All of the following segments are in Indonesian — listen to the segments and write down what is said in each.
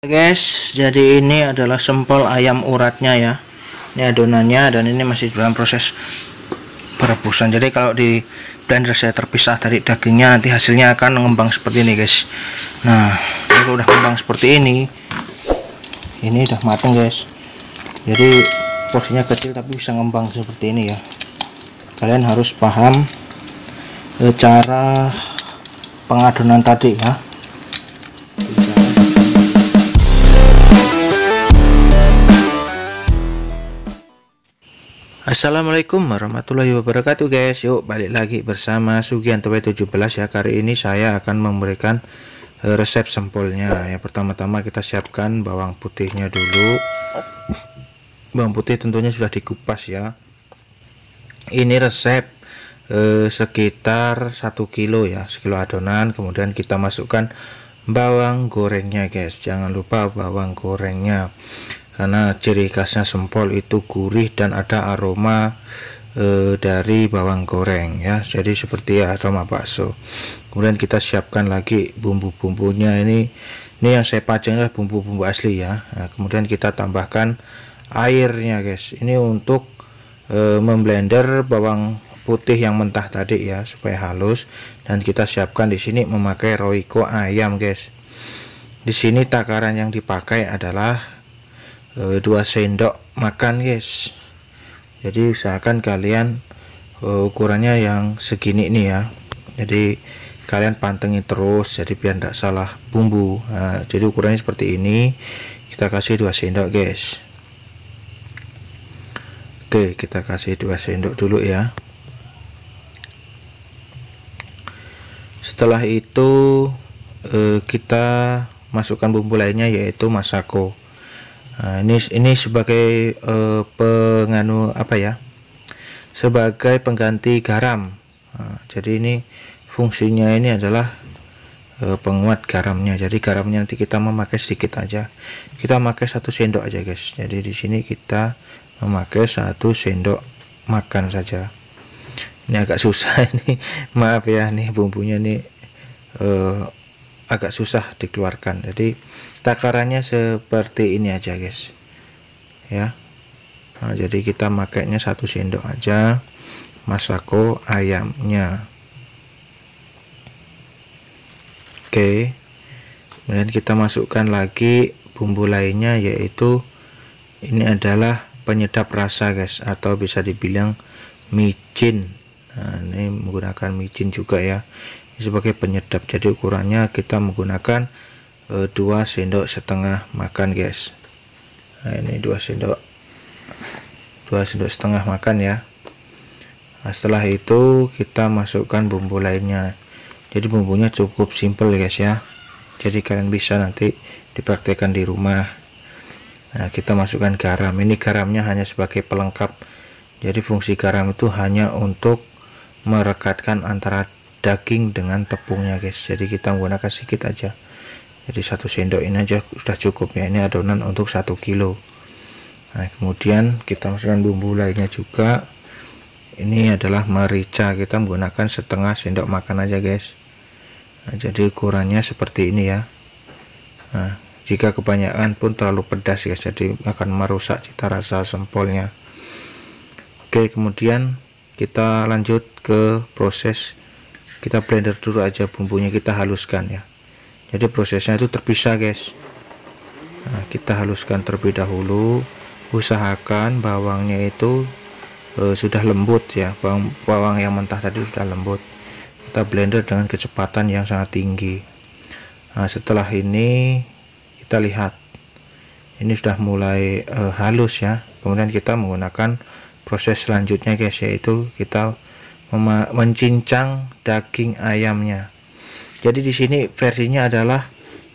Guys, jadi ini adalah sempol ayam uratnya ya. Ini adonannya dan ini masih dalam proses perebusan. Jadi kalau di blender saya terpisah dari dagingnya, nanti hasilnya akan mengembang seperti ini guys. Nah, kalau udah mengembang seperti ini udah matang guys. Jadi porsinya kecil tapi bisa ngembang seperti ini ya. Kalian harus paham cara pengadonan tadi ya. Assalamualaikum warahmatullahi wabarakatuh guys. Yuk balik lagi bersama Sugianto W17 ya. Kali ini saya akan memberikan resep sempolnya. Yang pertama-tama kita siapkan bawang putihnya dulu. Bawang putih tentunya sudah dikupas ya. Ini resep sekitar 1 kilo ya, 1 kilo adonan. Kemudian kita masukkan bawang gorengnya guys. Jangan lupa bawang gorengnya, karena ciri khasnya sempol itu gurih dan ada aroma dari bawang goreng ya, jadi seperti aroma bakso. Kemudian kita siapkan lagi bumbu-bumbunya. Ini yang saya pajang adalah bumbu-bumbu asli ya. Nah, kemudian kita tambahkan airnya guys, ini untuk memblender bawang putih yang mentah tadi ya, supaya halus. Dan kita siapkan di sini memakai Royco ayam guys. Di sini takaran yang dipakai adalah 2 sendok makan guys. Jadi usahakan kalian ukurannya yang segini nih ya. Jadi kalian pantengin terus, jadi biar tidak salah bumbu. Nah, jadi ukurannya seperti ini. Kita kasih 2 sendok guys. Oke, kita kasih 2 sendok dulu ya. Setelah itu kita masukkan bumbu lainnya, yaitu masako. Nah, ini sebagai sebagai pengganti garam. Nah, jadi ini fungsinya ini adalah penguat garamnya. Jadi garamnya nanti kita memakai sedikit aja. Kita memakai 1 sendok aja guys. Jadi di sini kita memakai 1 sendok makan saja. Ini agak susah ini, maaf ya, nih bumbunya nih agak susah dikeluarkan. Jadi takarannya seperti ini aja guys ya. Nah, jadi kita makainya 1 sendok aja masako ayamnya. Oke, kemudian kita masukkan lagi bumbu lainnya, yaitu ini adalah penyedap rasa guys, atau bisa dibilang micin. Nah, ini menggunakan micin juga ya, ini sebagai penyedap. Jadi ukurannya kita menggunakan 2 sendok setengah makan guys. Nah, ini 2 sendok setengah makan ya. Nah, setelah itu kita masukkan bumbu lainnya. Jadi bumbunya cukup simple guys ya, jadi kalian bisa nanti dipraktekkan di rumah. Nah, kita masukkan garam. Ini garamnya hanya sebagai pelengkap. Jadi fungsi garam itu hanya untuk merekatkan antara daging dengan tepungnya guys. Jadi kita menggunakan sedikit aja. Jadi 1 sendok ini aja sudah cukup ya. Ini adonan untuk 1 kilo. Nah, kemudian kita masukkan bumbu lainnya juga. Ini adalah merica. Kita menggunakan setengah sendok makan aja guys. Nah, jadi ukurannya seperti ini ya. Nah, jika kebanyakan pun terlalu pedas guys, jadi akan merusak cita rasa sempolnya. Oke, kemudian kita lanjut ke proses. Kita blender dulu aja bumbunya, kita haluskan ya. Jadi prosesnya itu terpisah guys. Nah, kita haluskan terlebih dahulu. Usahakan bawangnya itu sudah lembut ya. Bawang yang mentah tadi sudah lembut. Kita blender dengan kecepatan yang sangat tinggi. Nah, setelah ini kita lihat ini sudah mulai halus ya. Kemudian kita menggunakan proses selanjutnya guys, yaitu kita mencincang daging ayamnya. Jadi di sini versinya adalah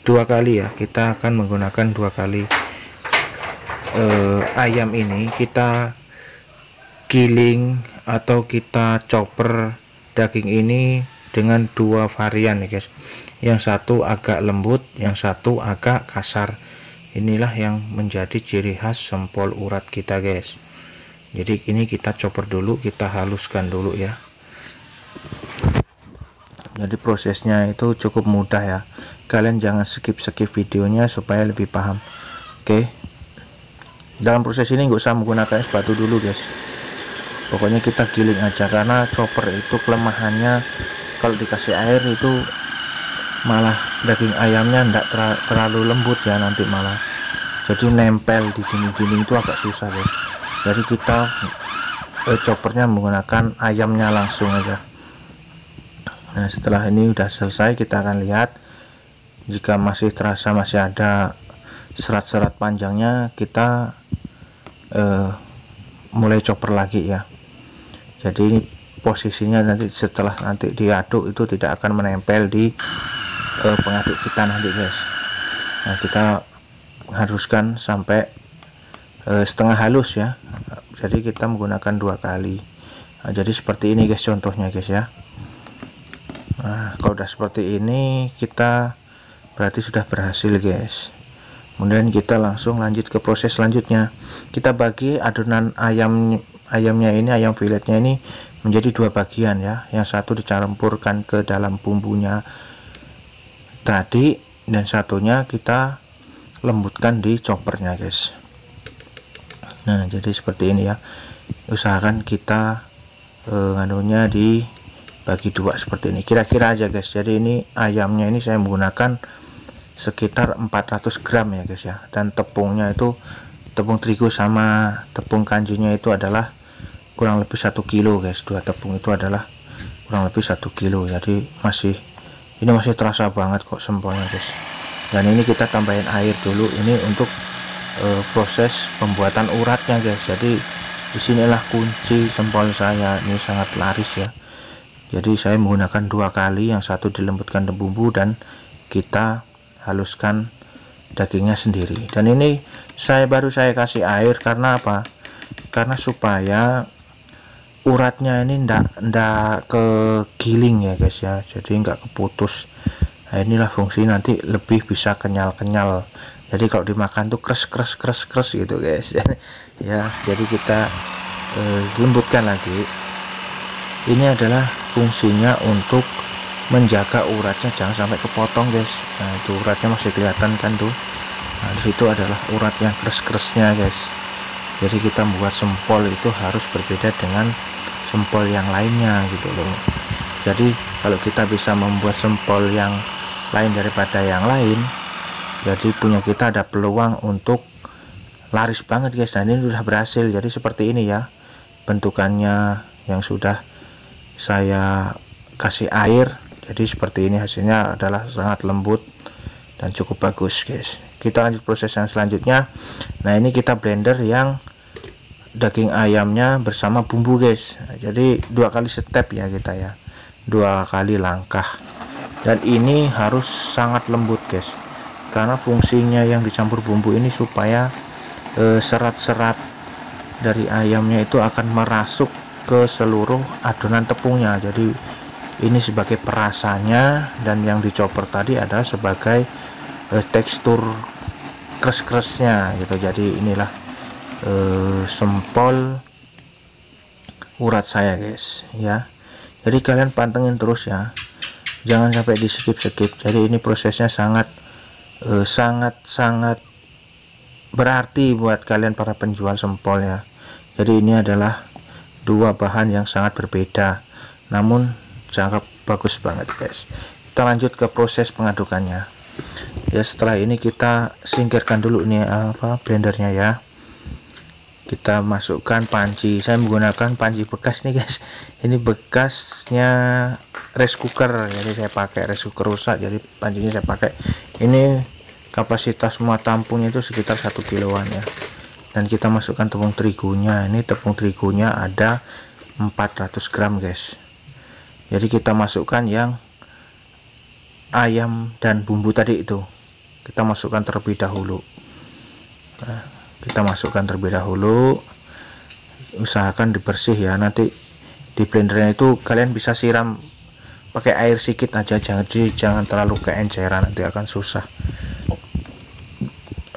2 kali ya. Kita akan menggunakan 2 kali. Ayam ini kita giling atau kita chopper daging ini dengan 2 varian ya guys. Yang satu agak lembut, yang satu agak kasar. Inilah yang menjadi ciri khas sempol urat kita guys. Jadi ini kita chopper dulu, kita haluskan dulu ya. Jadi prosesnya itu cukup mudah ya. kalian jangan skip videonya supaya lebih paham. Oke, dalam proses ini nggak usah menggunakan es batu dulu guys, pokoknya kita giling aja, karena chopper itu kelemahannya kalau dikasih air itu malah daging ayamnya enggak terlalu lembut ya, nanti malah jadi nempel di dinding-dinding, itu agak susah guys. Jadi kita choppernya menggunakan ayamnya langsung aja. Nah setelah ini udah selesai, kita akan lihat jika masih terasa masih ada serat-serat panjangnya, kita mulai chopper lagi ya. Jadi ini posisinya nanti setelah nanti diaduk itu tidak akan menempel di pengaduk kita nanti guys. Nah kita haruskan sampai setengah halus ya, jadi kita menggunakan 2 kali. Nah, jadi seperti ini guys contohnya guys ya. Nah kalau udah seperti ini kita berarti sudah berhasil guys. Kemudian kita langsung lanjut ke proses selanjutnya. Kita bagi adonan ayamnya ini, ayam filetnya ini menjadi 2 bagian ya. Yang satu dicampurkan ke dalam bumbunya tadi, dan satunya kita lembutkan di choppernya guys. Nah jadi seperti ini ya, usahakan kita nganunya dibagi 2 seperti ini kira-kira aja guys. Jadi ini ayamnya ini saya menggunakan sekitar 400 gram ya guys ya, dan tepungnya itu tepung terigu sama tepung kanjinya itu adalah kurang lebih 1 kilo guys. 2 tepung itu adalah kurang lebih 1 kilo, jadi ini masih terasa banget kok sempolnya guys. Dan ini kita tambahin air dulu ini untuk proses pembuatan uratnya guys. Jadi disinilah kunci sempol saya, ini sangat laris ya. Jadi saya menggunakan 2 kali, yang satu dilembutkan dengan bumbu dan kita haluskan dagingnya sendiri. Dan ini baru saya kasih air karena apa? Karena supaya uratnya ini ndak kegiling ya guys ya, jadi nggak keputus. Nah inilah fungsi, nanti lebih bisa kenyal-kenyal, jadi kalau dimakan tuh kres gitu guys ya. Jadi kita lembutkan lagi. Ini adalah fungsinya untuk menjaga uratnya jangan sampai kepotong guys. Nah itu uratnya masih kelihatan kan tuh. Nah disitu adalah urat yang kres-kresnya guys. Jadi kita membuat sempol itu harus berbeda dengan sempol yang lainnya gitu loh. Jadi kalau kita bisa membuat sempol yang lain daripada yang lain, jadi punya kita ada peluang untuk laris banget guys. Nah ini sudah berhasil, jadi seperti ini ya bentukannya yang sudah saya kasih air. Jadi seperti ini hasilnya, adalah sangat lembut dan cukup bagus guys. Kita lanjut proses yang selanjutnya. Nah ini kita blender yang daging ayamnya bersama bumbu guys. Nah, jadi 2 kali step ya kita ya, 2 kali langkah. Dan ini harus sangat lembut guys, karena fungsinya yang dicampur bumbu ini supaya serat-serat dari ayamnya itu akan merasuk ke seluruh adonan tepungnya. Jadi ini sebagai perasannya, dan yang dicoper tadi adalah sebagai tekstur kres-kresnya gitu. Jadi inilah sempol urat saya guys ya. Jadi kalian pantengin terus ya, jangan sampai di skip. Jadi ini prosesnya sangat berarti buat kalian para penjual sempol ya. Jadi ini adalah 2 bahan yang sangat berbeda, namun sangat bagus banget guys. Kita lanjut ke proses pengadukannya ya. Setelah ini kita singkirkan dulu nih blendernya ya. Kita masukkan panci, saya menggunakan panci bekas nih guys. Ini bekasnya rice cooker, jadi saya pakai rice cooker rusak, jadi pancinya saya pakai ini. Kapasitas muat tampungnya itu sekitar 1 kiloan ya. Dan kita masukkan tepung terigunya. Ini tepung terigunya ada 400 gram guys. Jadi kita masukkan yang ayam dan bumbu tadi itu, kita masukkan terlebih dahulu. Nah, kita masukkan terlebih dahulu, usahakan dibersih ya. Nanti di blendernya itu kalian bisa siram pakai air sedikit aja, jangan terlalu keenceran, nanti akan susah.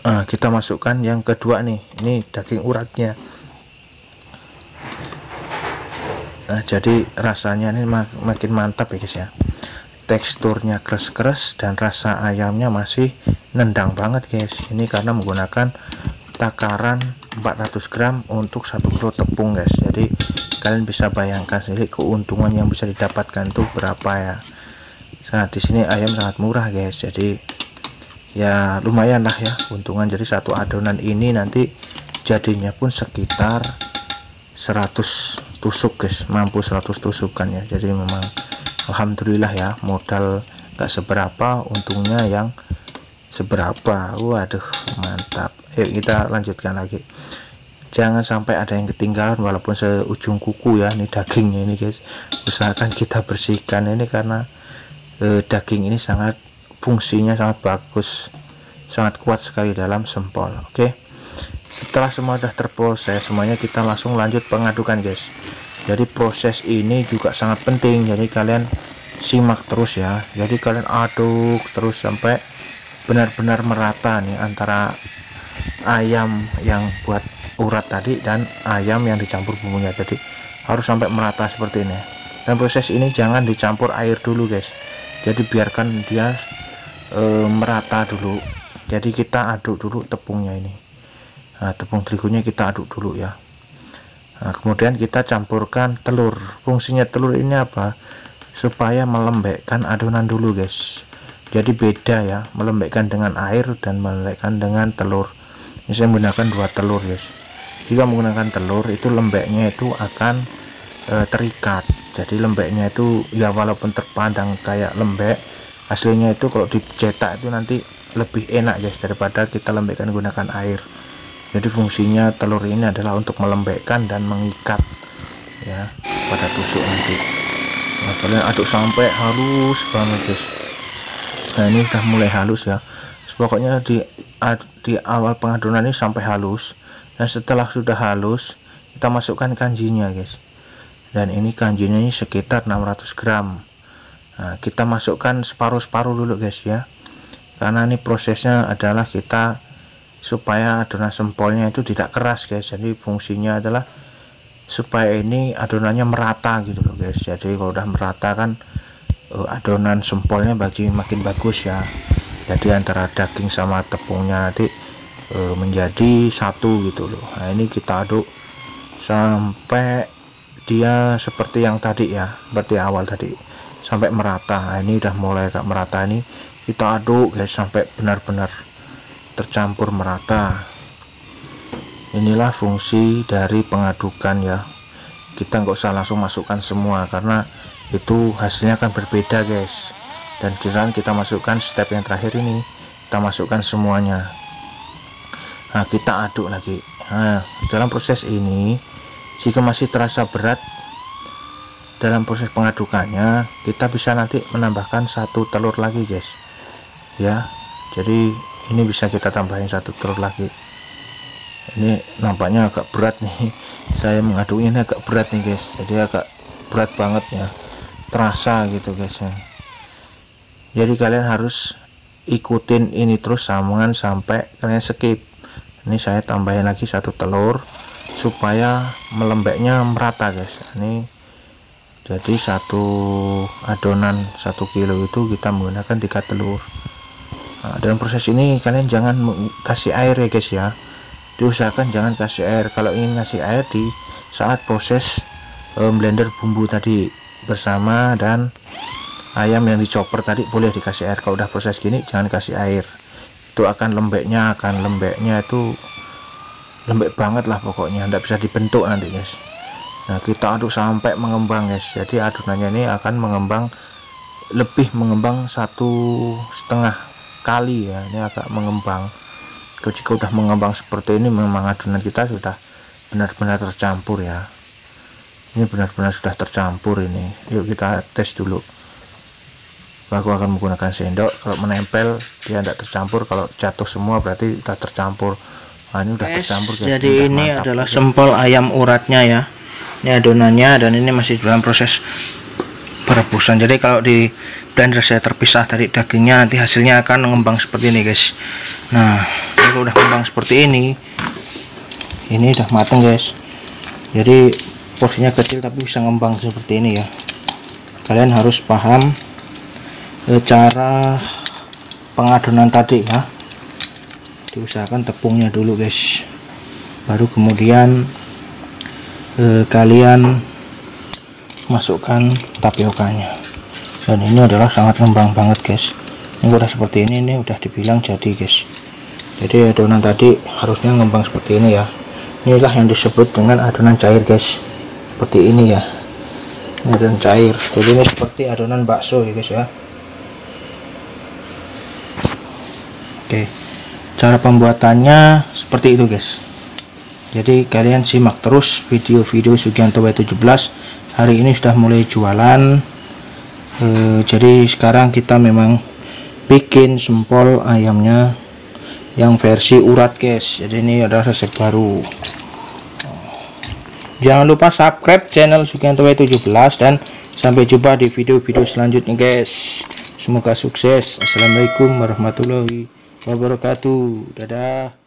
Nah, kita masukkan yang kedua nih, ini daging uratnya. Nah, jadi rasanya ini makin mantap ya guys ya. teksturnya keras-keras dan rasa ayamnya masih nendang banget guys. Ini karena menggunakan takaran 400 gram untuk 1 kilo tepung guys. Jadi kalian bisa bayangkan sendiri keuntungan yang bisa didapatkan tuh berapa ya. Saat di sini ayam sangat murah guys, jadi ya lumayan lah ya keuntungan. Jadi satu adonan ini nanti jadinya pun sekitar 100 tusuk guys, mampu 100 tusukan ya. Jadi memang alhamdulillah ya, modal gak seberapa, untungnya yang seberapa. Waduh mantap. Yuk kita lanjutkan lagi. Jangan sampai ada yang ketinggalan walaupun seujung kuku ya. Ini dagingnya ini guys, usahakan kita bersihkan ini karena daging ini sangat fungsinya sangat bagus, sangat kuat sekali dalam sempol. Oke, setelah semua sudah terproses semuanya, kita langsung lanjut pengadukan guys. Jadi proses ini juga sangat penting, jadi kalian simak terus ya. Jadi kalian aduk terus sampai benar-benar merata nih antara ayam yang buat urat tadi dan ayam yang dicampur bumbunya. Jadi harus sampai merata seperti ini. Dan proses ini jangan dicampur air dulu guys, jadi biarkan dia merata dulu. Jadi kita aduk dulu tepungnya ini. Nah, tepung terigunya kita aduk dulu ya. Nah, kemudian kita campurkan telur. Fungsinya telur ini apa? Supaya melembekkan adonan dulu guys. Jadi beda ya, melembekkan dengan air dan melembekkan dengan telur. Ini saya menggunakan 2 telur guys. Jika menggunakan telur itu lembeknya itu akan terikat. Jadi lembeknya itu ya walaupun terpandang kayak lembek, aslinya itu kalau dicetak itu nanti lebih enak guys daripada kita lembekkan menggunakan air. Jadi fungsinya telur ini adalah untuk melembekkan dan mengikat ya pada tusuk nanti. Nah, kalian aduk sampai halus banget guys. Nah ini sudah mulai halus ya. Pokoknya di awal pengadunan ini sampai halus. Dan setelah sudah halus kita masukkan kanjinya guys. Dan ini kanjinya ini sekitar 600 gram. Nah, kita masukkan separuh-separuh dulu guys ya, karena ini prosesnya adalah kita supaya adonan sempolnya itu tidak keras guys. Jadi fungsinya adalah supaya ini adonannya merata gitu loh guys. Jadi kalau udah merata kan adonan sempolnya makin bagus ya. Jadi antara daging sama tepungnya nanti menjadi satu gitu loh. Nah ini kita aduk sampai dia seperti yang tadi ya, seperti awal tadi, sampai merata. Nah, ini udah mulai agak merata, ini kita aduk guys sampai benar-benar tercampur merata. Inilah fungsi dari pengadukan ya. Kita nggak usah langsung masukkan semua karena itu hasilnya akan berbeda guys. Dan kita masukkan step yang terakhir ini, kita masukkan semuanya. Nah kita aduk lagi. Nah dalam proses ini jika masih terasa berat dalam proses pengadukannya, kita bisa nanti menambahkan 1 telur lagi guys ya. Jadi ini bisa kita tambahin 1 telur lagi. Ini nampaknya agak berat nih, saya mengaduknya ini agak berat nih guys, jadi agak berat banget ya, terasa gitu guys ya. Jadi kalian harus ikutin ini terus sambungan sampai kalian skip. Ini saya tambahin lagi 1 telur supaya melembeknya merata guys. Ini jadi 1 adonan 1 kilo itu kita menggunakan 3 telur. Nah, dalam proses ini kalian jangan kasih air ya guys ya, diusahakan jangan kasih air. Kalau ingin kasih air di saat proses blender bumbu tadi bersama dan ayam yang dicoper tadi boleh dikasih air. Kalau udah proses gini jangan kasih air, itu akan lembeknya itu lembek banget lah pokoknya, nggak bisa dibentuk nanti guys. Nah kita aduk sampai mengembang guys, jadi adonannya ini akan lebih mengembang 1,5 kali ya. Ini agak mengembang. Jika udah mengembang seperti ini memang adonan kita sudah benar-benar tercampur ya. Ini benar-benar sudah tercampur ini. Yuk kita tes dulu. Aku akan menggunakan sendok. Kalau menempel dia tidak tercampur, kalau jatuh semua berarti sudah tercampur. Nah, ini udah tercampur guys. Jadi ini adalah sempol ayam uratnya ya. Ini adonannya dan ini masih dalam proses perebusan. Jadi kalau di blender saya terpisah dari dagingnya, nanti hasilnya akan mengembang seperti ini guys. Nah kalau udah mengembang seperti ini udah matang guys. Jadi porsinya kecil tapi bisa ngembang seperti ini ya. Kalian harus paham cara pengadonan tadi ya. Diusahakan tepungnya dulu guys, baru kemudian kalian masukkan tapiokanya. Dan ini adalah sangat ngembang banget guys. Ini udah seperti ini udah dibilang jadi guys. Jadi adonan tadi harusnya ngembang seperti ini ya. Inilah yang disebut dengan adonan cair guys, seperti ini ya, adonan cair. Jadi ini seperti adonan bakso ya guys ya. Oke, cara pembuatannya seperti itu guys. Jadi kalian simak terus video-video Sugianto W17. Hari ini sudah mulai jualan. Jadi sekarang kita memang bikin sempol ayamnya yang versi urat guys. Jadi ini adalah resep baru. Jangan lupa subscribe channel Sugianto W17 dan sampai jumpa di video-video selanjutnya guys. Semoga sukses. Assalamualaikum warahmatullahi wabarakatuh. Dadah.